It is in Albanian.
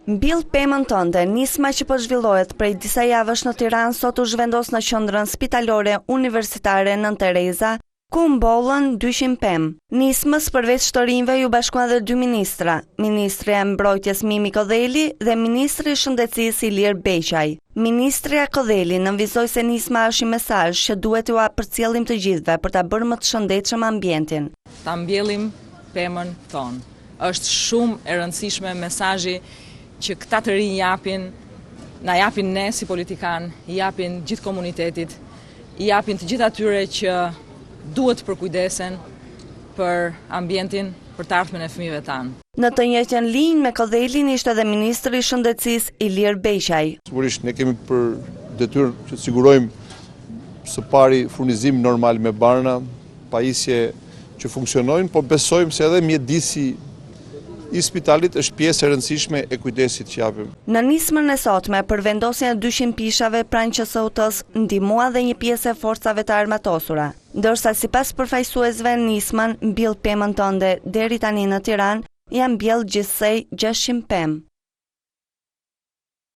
Mbill pemën tënde, nisma që po zhvillohet prej disa javësh në Tiranë sot u zhvendos në qendrën spitalore universitare Nën Tereza, ku mbollën 200 pemë. Nismës përveç shtorinjve ju bashkuan dhe 2 ministra, Ministri e Mbrojtjes Mimi Kodheli dhe Ministri i Shëndetësisë Ilir Beqaj. Ministria Kodheli nënvizoi se nisma është një mesazh që duhet t'u përcjellim të gjithëve për ta bërë më të shëndetshëm ambientin. Ta mbjellim pemën tonë. Është shumë e rëndësishme mesazhi që këta të rinj na japin ne si politikan, i japin gjithë komunitetit, i japin të gjithë atyre që duhet përkujdesen për ambientin, për të ardhmen e fëmijëve tanë. Në të njëjtën linjë me Kodhelin ishte edhe Ministri i Shëndetësisë Ilir Beqaj. Sigurisht ne kemi për detyrë që të sigurojmë së pari furnizim normal me barna, pajisje që funksionojnë, po besojmë se edhe mjedisi i spitalit është pjesë e rëndësishme e kujdesit që japim. Në nismën e sotme për vendosjen e 200 pishave pranë QSUT-s ndihmua dhe një pjesë e forcave të armatosura, ndërsa sipas përfaqësuesve nismën mbill pemën tënde deri tani në Tiranë janë mbjell gjithsej 600 pemë.